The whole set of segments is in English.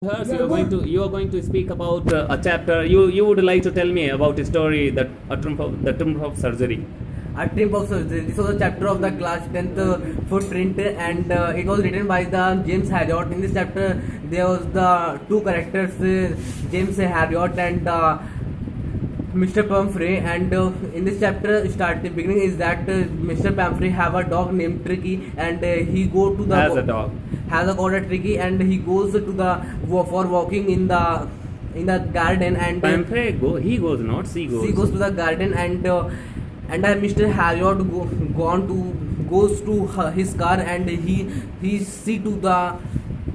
Hers, you are going to speak about a chapter. You would like to tell me about a story that a triumph of surgery. A trip of surgery. This was a chapter of the class 10th footprint, and it was written by the James Harriot. In this chapter, there was the two characters, James Harriot and Mr. Pumphrey. And in this chapter, the beginning is that Mr. Pumphrey have a dog named Tricky, and he go to the As a dog. has a called a Tricky, and he goes to the for walking in the garden, and Pamphre he goes not, she goes. she goes to the garden, and Mr. Harriot goes to his car, and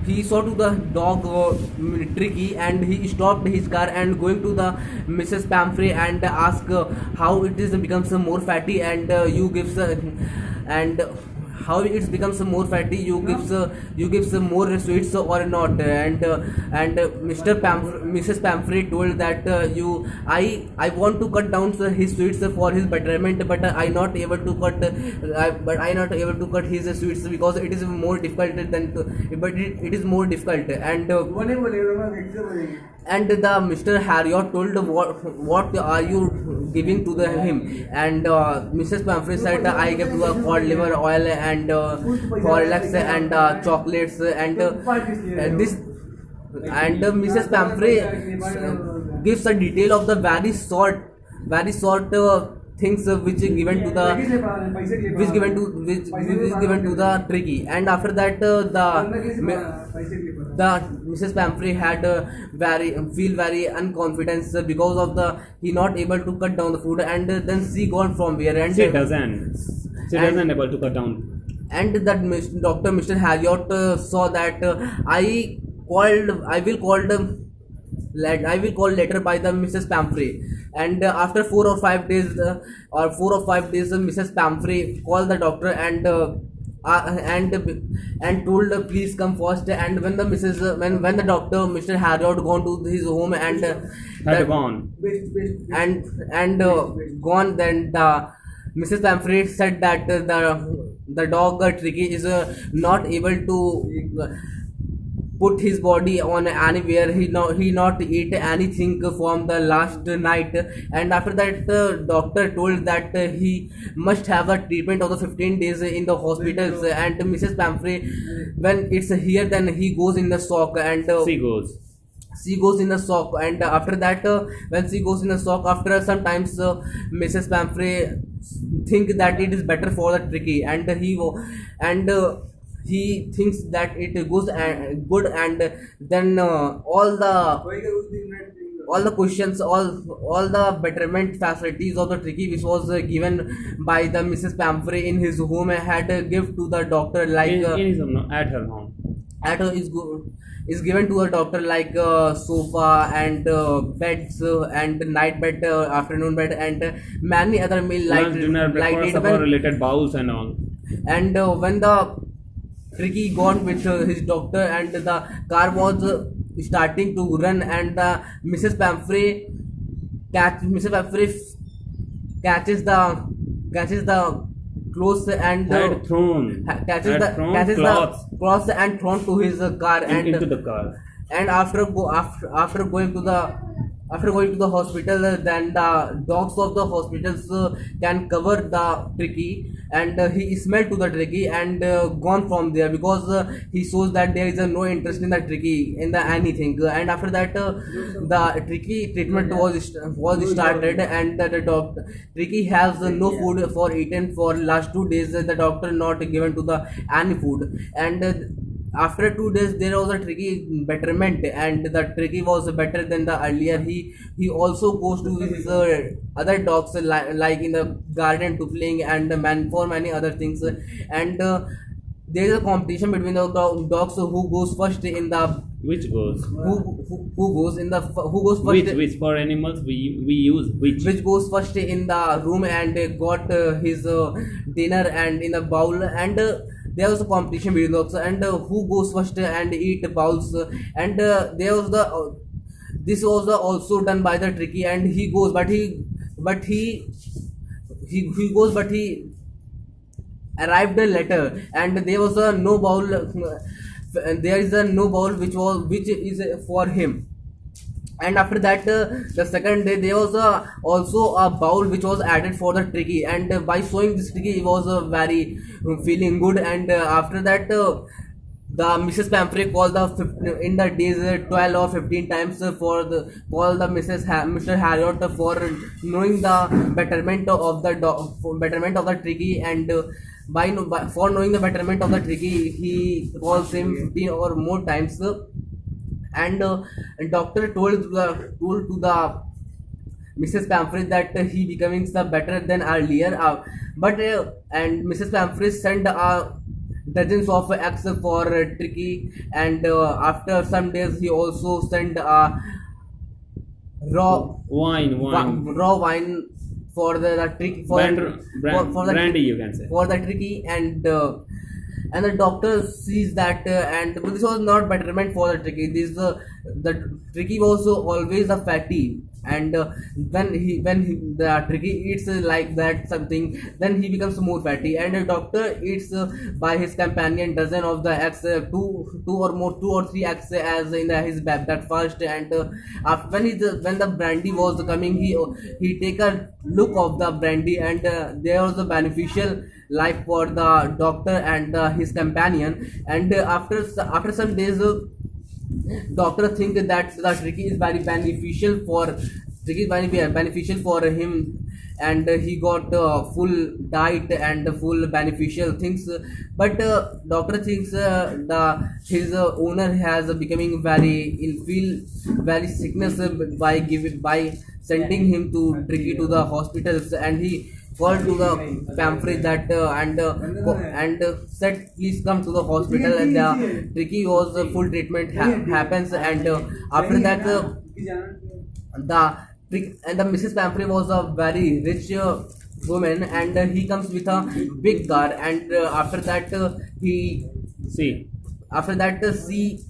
he saw to the dog Tricky, and he stopped his car and going to the Mrs. Pamphre and ask how it is becomes more fatty, and you gives and how it becomes more fatty, you gives more sweets or not, and Mrs. Pamphret told that I want to cut down his sweets for his betterment, but I not able to cut his sweets because it is more difficult it is more difficult, and the Mr. Harriot told what are you giving to him, and Mrs. Pumphrey said I give to a cod liver oil and Horlicks and chocolates, and this, and Mrs. Pumphrey gives a detail of the very short things which is given to the which is given to the Tricky, and after that the Mrs. Pumphrey had very unconfident because of the he not able to cut down the food, and then she gone from where, and She doesn't. She and- doesn't able to cut down. and that Dr. Mr. Harriot saw that I will call later by the Mrs. Pumphrey, and after 4 or 5 days Mrs. Pumphrey called the doctor, and told please come first, and when the when the doctor Mr. Harriot gone to his home, and Had gone. gone, then the Mrs. Pumphrey said that the dog Tricky is not able to put his body on anywhere. He not eat anything from the last night, and after that doctor told that he must have a treatment of the 15 days in the hospitals, and Mrs. Pumphrey, when it's here, then he goes in the shock, and She goes. she goes in the shock, and after that when she goes in the shock, after sometimes Mrs. Pumphrey think that it is better for the Tricky, and he thinks that it goes good, and then all the questions, all the betterment facilities of the Tricky which was given by the Mrs. Pumphrey in his home had give to the doctor, like In his home, no, at her home. at is given to a doctor, like sofa and beds and night bed, afternoon bed, and many other meal like Lunch, dinner, breakfast, it supper, when, related bowls and all. and when the Tricky gone with his doctor, and the car was starting to run, and the Mrs. Pumphrey catches the clothes, and Had thrown. Had thrown cloths the cloths and thrown to his car, into the car. and after going to the hospital, then the dogs of the hospitals can cover the Tricky, and he smelled to the Tricky, and gone from there because he shows that there is no interest in the Tricky in the anything, and after that the Tricky treatment was started, and the doctor Tricky has no food for eaten for last 2 days. The doctor not given to the any food, and after 2 days there was a Tricky betterment, and the Tricky was better than the earlier. He also goes to his other dogs, like in the garden to playing, and man for many other things, and there is a competition between the dogs who goes first in the Which goes? who goes first, Which for animals we use which? goes first in the room, and got his dinner and in the bowl, and there was a competition between dogs, and who goes first and eat bowls, and there was the this was also done by the Tricky, and he goes, but he goes, but he arrived later, and there was no bowl and there is a no bowl which is for him. And after that, the second day there was also a bowl which was added for the tricky, and by showing this tricky he was very feeling good. And after that, the Mrs. Pamphret called in the days 12 or 15 times for the call the Mr. Harriot for knowing the betterment of the betterment of the tricky. And for knowing the betterment of the tricky, he calls him 15 or more times. And doctor told to the Mrs. Pamphret that he becoming the better than earlier. But and Mrs. Pamphret sent dozens of eggs for Tricky, and after some days he also sent raw raw wine for the tricky for the brandy, you can say. for the tricky. And the doctor sees that, and but this was not betterment for the tricky. The tricky was always a fatty, and the tricky eats like that something, then he becomes more fatty. And the doctor eats by his companion dozen of the eggs, two or three eggs as in his breakfast. And after when the brandy was coming, he take a look of the brandy, and there was a beneficial life for the doctor and his companion. And after some days, doctor think that the tricky is very beneficial for him, and he got full diet and full beneficial things. But doctor thinks his owner has becoming very ill, feel very sickness by sending him to tricky to the hospitals. And he called to the pamphlet that and said please come to the hospital. And tricky was full treatment happens. And after that, the Mrs. Pamphret was a very rich woman, and he comes with a big car. And after that, See,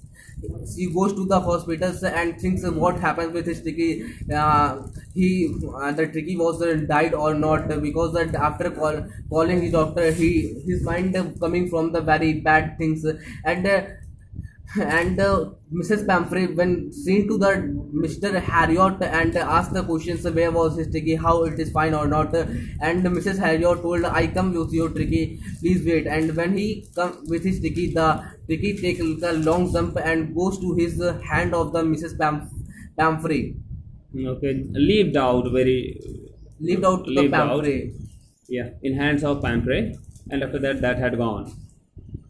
she goes to the hospitals and thinks what happened with his tricky. The tricky was died or not, because that after calling his doctor, his mind coming from the very bad things. And Mrs. Pamphret, when seen to the Mr. Harriot and asked the questions, where was his tricky, how it is fine or not. And Mrs. Harriot told, I come with your tricky, please wait. And when he come with his tricky, the tricky take a long jump and goes to his hand of the Mrs. Pamphret. okay, lived out very Lived out to the lived out, Pamphret. yeah, in hands of Pamphret, and after that, that had gone.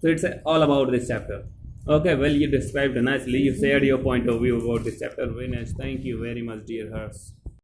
So it's all about this chapter. Okay, well, you described nicely. You shared your point of view about this chapter. Very nice. Thank you very much, dear Hers.